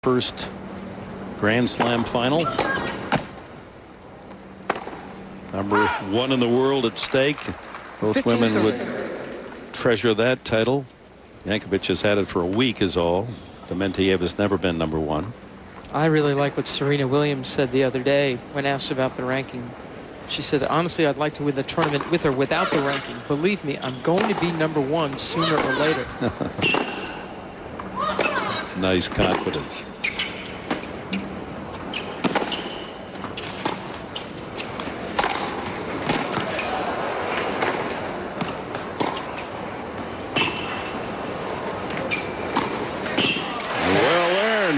first Grand Slam final. Number 1 in the world at stake. Both women would treasure that title. Jankovic has had it for a week is all. Dementieva's never been number 1. I really like what Serena Williams said the other day when asked about the ranking. She said, honestly, I'd like to win the tournament with or without the ranking. Believe me, I'm going to be number 1 sooner or later. That's nice confidence.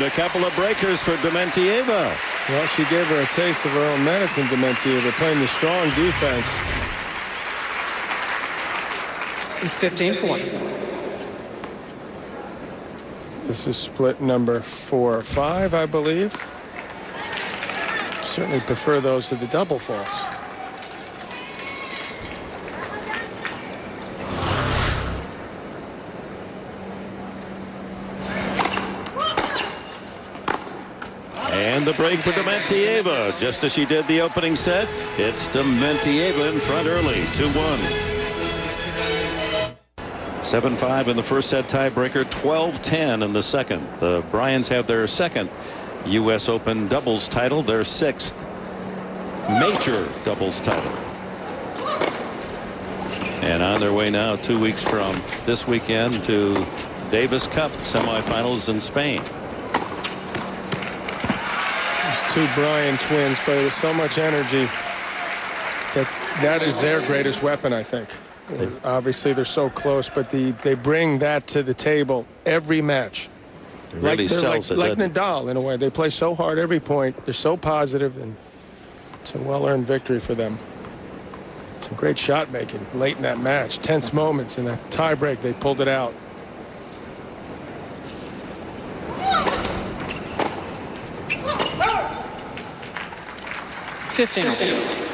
A couple of breakers for Dementieva. Well, she gave her a taste of her own medicine, Dementieva, playing the strong defense. 15-1. This is split number 4 or 5, I believe. Certainly prefer those to the double faults. And the break for Dementieva. Just as she did the opening set, it's Dementieva in front early, 2-1. 7-5 in the first set tiebreaker, 12-10 in the second. The Bryans have their second U.S. Open doubles title, their 6th major doubles title. And on their way now 2 weeks from this weekend to Davis Cup semifinals in Spain. Two Bryan twins play with so much energy that is their greatest weapon, I think. Obviously, they're so close, but they bring that to the table every match. Really sells it, like Nadal, in a way. They play so hard every point. They're so positive, and it's a well-earned victory for them. Some great shot making late in that match. Tense moments in that tie break. They pulled it out. 15-2.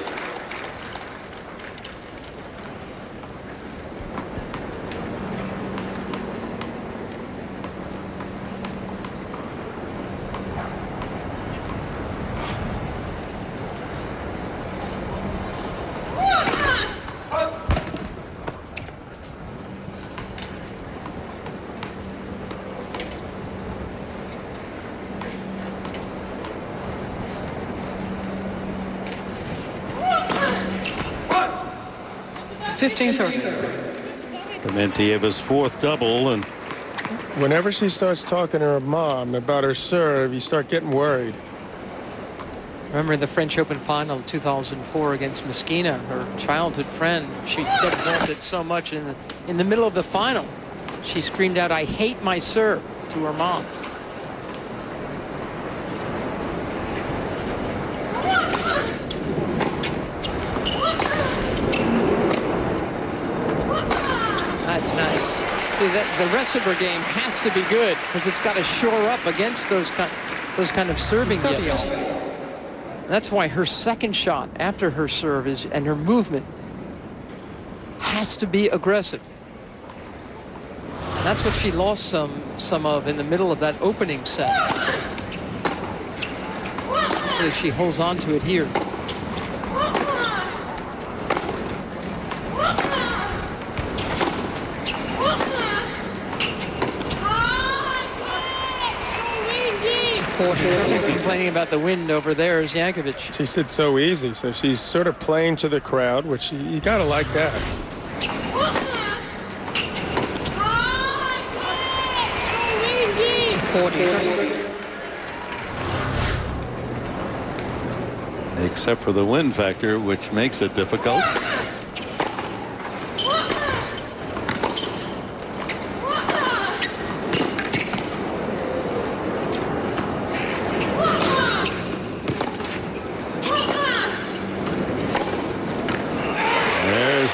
15-30. Dementieva's 4th double, and whenever she starts talking to her mom about her serve, you start getting worried. Remember in the French Open final 2004 against Meskina, her childhood friend, she developed so much in the middle of the final. She screamed out, "I hate my serve," to her mom. That's nice. See, that the rest of her game has to be good because it's got to shore up against those kind of serving gifts. That's why her second shot after her serve and her movement has to be aggressive. That's what she lost some of in the middle of that opening set. Hopefully she holds on to it here. Complaining about the wind over there is Jankovic. She said so easy, so she's sort of playing to the crowd, which you gotta like that. Except for the wind factor, which makes it difficult.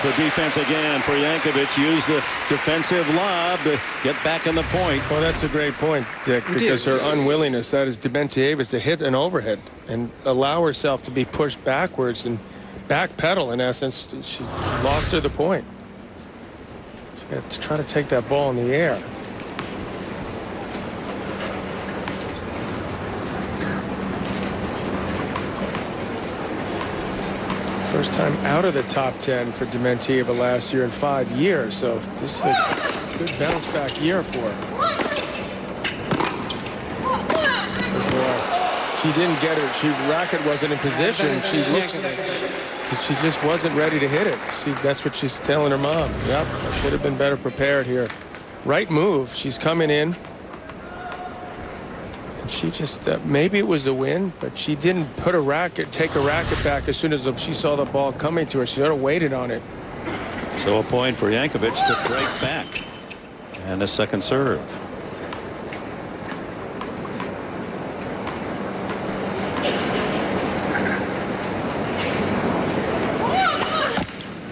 The defense again for Jankovic. Use the defensive lob to get back in the point. Well, that's a great point, Dick, because her unwillingness, that is Dementieva's, to hit an overhead and allow herself to be pushed backwards and backpedal, in essence. She lost her the point. She got to try to take that ball in the air. First time out of the top 10 for Dementieva last year in 5 years, so this is a good bounce back year for her. She didn't get it. Racket wasn't in position. She just wasn't ready to hit it. That's what she's telling her mom. Yep, I should have been better prepared here. Right move. She's coming in. And she just, maybe it was the wind, but she didn't take a racket back as soon as she saw the ball coming to her. She sort of waited on it. So a point for Jankovic to break back. And a second serve.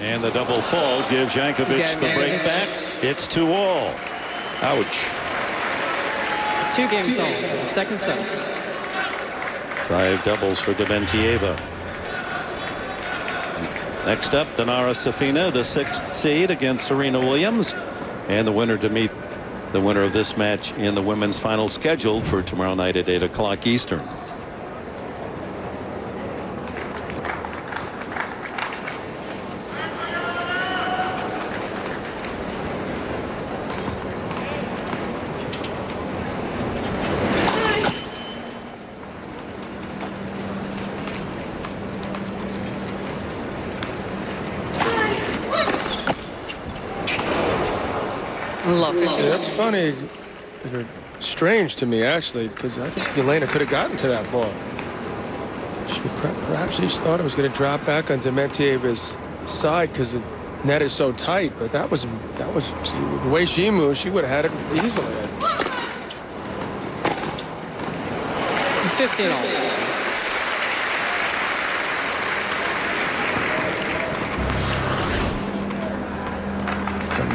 And the double fault gives Jankovic the break back. It's 2-all. Ouch. 2 games all. Second set. 5 doubles for Dementieva. Next up, Dinara Safina, the 6th seed against Serena Williams, and the winner to meet the winner of this match in the women's final scheduled for tomorrow night at 8 o'clock Eastern. That's funny, strange to me actually, because I think Elena could have gotten to that ball. Perhaps she thought it was going to drop back on Dementieva's side because the net is so tight, but that was the way she moved. She would have had it easily. 15-all.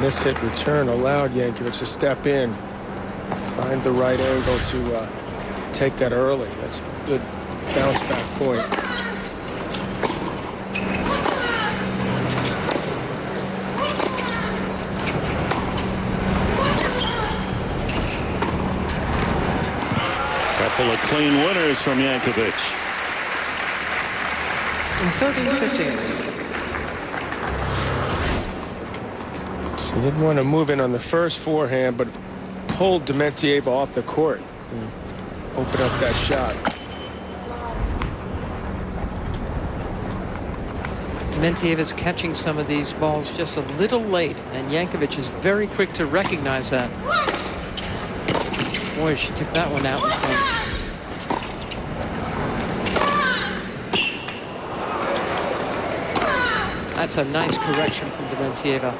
Miss-hit return allowed Jankovic to step in, find the right angle to take that early. That's a good bounce back point. Couple of clean winners from Jankovic. 13-15. She didn't want to move in on the first forehand, but pulled Dementieva off the court and open up that shot. Dementieva's catching some of these balls just a little late, and Jankovic is very quick to recognize that. Boy, she took that one out in front. That's a nice correction from Dementieva.